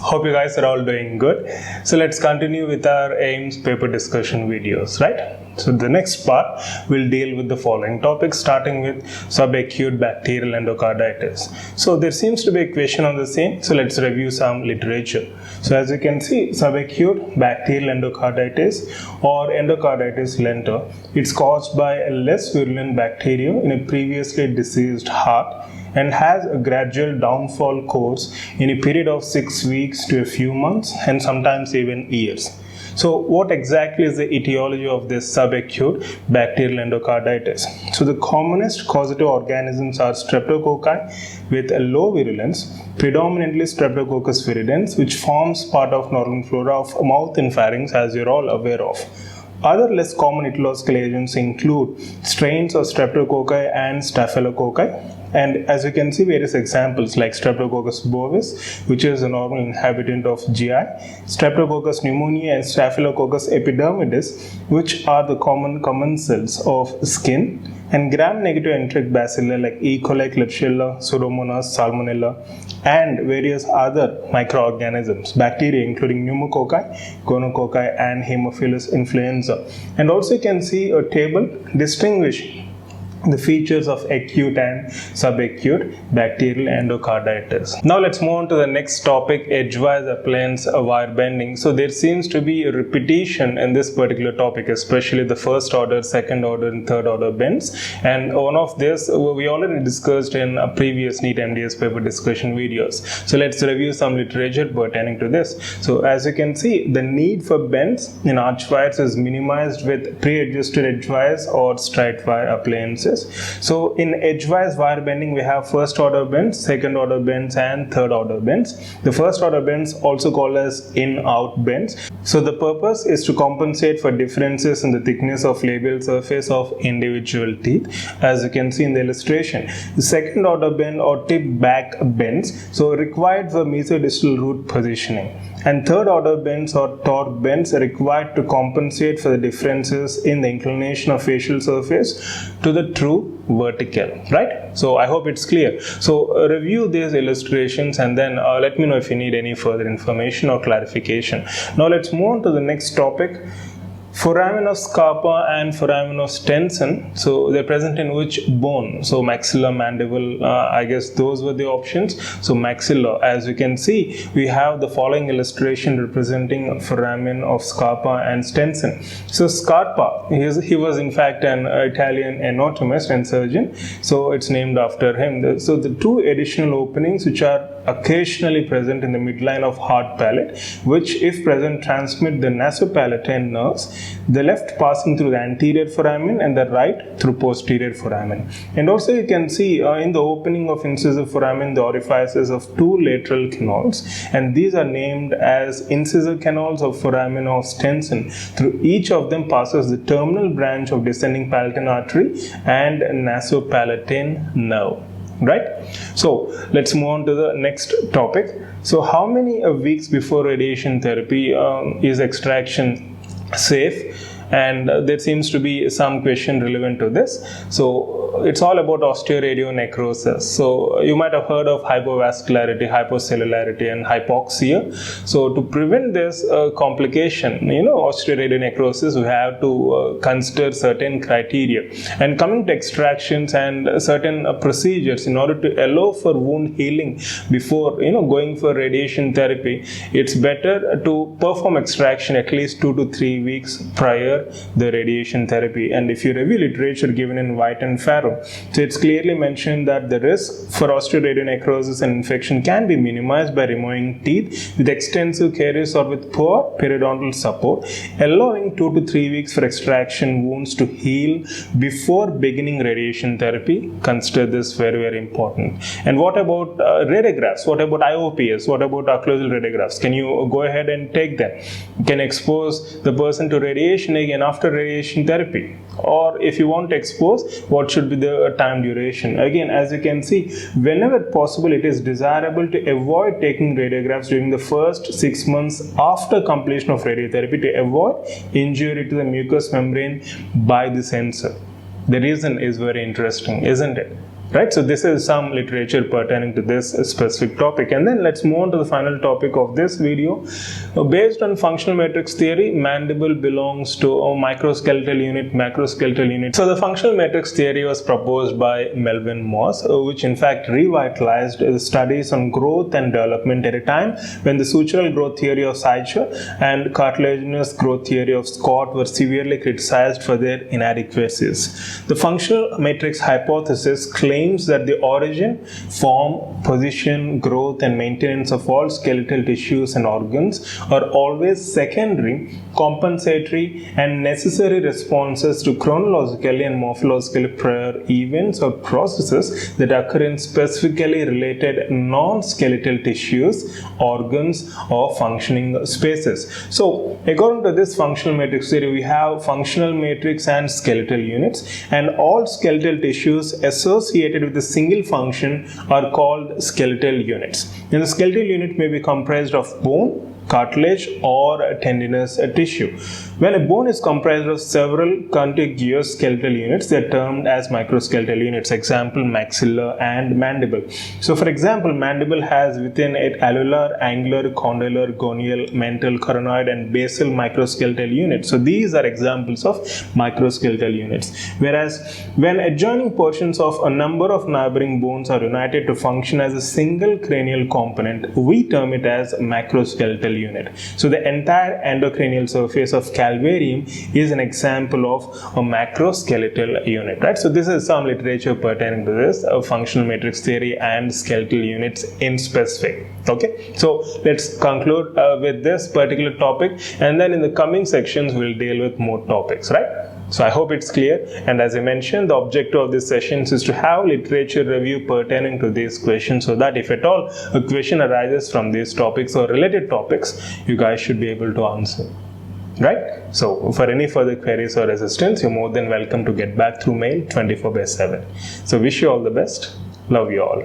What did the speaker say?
Hope you guys are all doing good. So let's continue with our AIIMS paper discussion videos, right? So the next part will deal with the following topics, starting with subacute bacterial endocarditis. So there seems to be a question on the same. So let's review some literature. So as you can see, subacute bacterial endocarditis or endocarditis lenta, it's caused by a less virulent bacterium in a previously diseased heart and has a gradual downfall course in a period of 6 weeks to a few months and sometimes even years. So what exactly is the etiology of this subacute bacterial endocarditis? So the commonest causative organisms are streptococci with a low virulence, predominantly Streptococcus viridans, which forms part of normal flora of mouth and pharynx, as you're all aware of. Other less common etiological agents include strains of Streptococci and Staphylococci. And as you can see, various examples like Streptococcus bovis, which is a normal inhabitant of GI, Streptococcus pneumoniae and Staphylococcus epidermidis, which are the common commensals of skin, and gram-negative enteric bacilli like E. coli, Klebsiella, Pseudomonas, Salmonella, and various other microorganisms, bacteria including pneumococci, gonococci, and Haemophilus influenza. And also you can see a table distinguishing the features of acute and subacute bacterial endocarditis. Now let's move on to the next topic, edgewise appliance wire bending. So there seems to be a repetition in this particular topic, especially the first order, second order, and third order bends. And one of this we already discussed in a previous NEET MDS paper discussion videos. So let's review some literature pertaining to this. So as you can see, the need for bends in arch wires is minimized with pre-adjusted edgewise or straight wire appliances. So in edgewise wire bending, we have first order bends, second order bends, and third order bends. The first order bends, also called as in-out bends. So the purpose is to compensate for differences in the thickness of labial surface of individual teeth, as you can see in the illustration. The second order bend or tip back bends, so required for mesodistal root positioning. And third order bends or torque bends are required to compensate for the differences in the inclination of facial surface to the true vertical, right? So I hope it's clear. So review these illustrations and then let me know if you need any further information or clarification. Now let's move on to the next topic. Foramen of Scarpa and foramen of Stenson, so they're present in which bone? So maxilla, mandible, I guess those were the options. So maxilla, as you can see, we have the following illustration representing foramen of Scarpa and Stenson. So Scarpa, he was in fact an Italian anatomist and surgeon, so it's named after him. So the two additional openings which are occasionally present in the midline of hard palate, which if present transmit the nasopalatine nerves, the left passing through the anterior foramen and the right through posterior foramen. And also you can see in the opening of incisive foramen the orifices of two lateral canals, and these are named as incisor canals of foramen of Stenson. Through each of them passes the terminal branch of descending palatine artery and nasopalatine nerve. Right? So let's move on to the next topic. So how many weeks before radiation therapy is extraction safe? And there seems to be some question relevant to this. So it's all about osteoradionecrosis. So you might have heard of hypovascularity, hypocellularity, and hypoxia. So to prevent this complication, osteoradionecrosis, we have to consider certain criteria. And coming to extractions and certain procedures in order to allow for wound healing before going for radiation therapy, it's better to perform extraction at least 2 to 3 weeks prior the radiation therapy. And if you review literature given in White and Farrow, so it's clearly mentioned that the risk for osteoradionecrosis and infection can be minimized by removing teeth with extensive caries or with poor periodontal support, allowing 2 to 3 weeks for extraction wounds to heal before beginning radiation therapy. Consider this very, very important. And what about radiographs? What about IOPs? What about occlusal radiographs? Can you go ahead and take them? You can expose the person to radiation again after radiation therapy. Or if you want to expose, what should be the time duration? Again, as you can see, whenever possible, it is desirable to avoid taking radiographs during the first 6 months after completion of radiotherapy to avoid injury to the mucous membrane by the sensor. The reason is very interesting, isn't it? Right, so this is some literature pertaining to this specific topic, and then let's move on to the final topic of this video. Based on functional matrix theory, mandible belongs to a microskeletal unit, macroskeletal unit. So the functional matrix theory was proposed by Melvin Morse, which in fact revitalized the studies on growth and development at a time when the sutural growth theory of Seicher and cartilaginous growth theory of Scott were severely criticized for their inadequacies. The functional matrix hypothesis claims that the origin, form, position, growth and maintenance of all skeletal tissues and organs are always secondary, compensatory and necessary responses to chronologically and morphologically prior events or processes that occur in specifically related non-skeletal tissues, organs or functioning spaces. So according to this functional matrix theory, we have functional matrix and skeletal units, and all skeletal tissues associated with a single function are called skeletal units. And the skeletal unit may be comprised of bone, cartilage or tendinous tissue. When a bone is comprised of several contiguous skeletal units, they are termed as microskeletal units. Example, maxilla and mandible. So for example, mandible has within it alveolar, angular, condylar, gonial, mental, coronoid and basal microskeletal units. So these are examples of microskeletal units. Whereas when adjoining portions of a number of neighboring bones are united to function as a single cranial component, we term it as macroskeletal unit. So the entire endocranial surface of calvarium is an example of a macroskeletal unit, right? So this is some literature pertaining to this functional matrix theory and skeletal units in specific. Okay, so let's conclude with this particular topic, and then in the coming sections we'll deal with more topics, right? So I hope it's clear, and as I mentioned, the objective of this sessions is to have literature review pertaining to these questions, so that if at all a question arises from these topics or related topics, you guys should be able to answer. Right? So for any further queries or assistance, you're more than welcome to get back through mail 24/7. So wish you all the best. Love you all.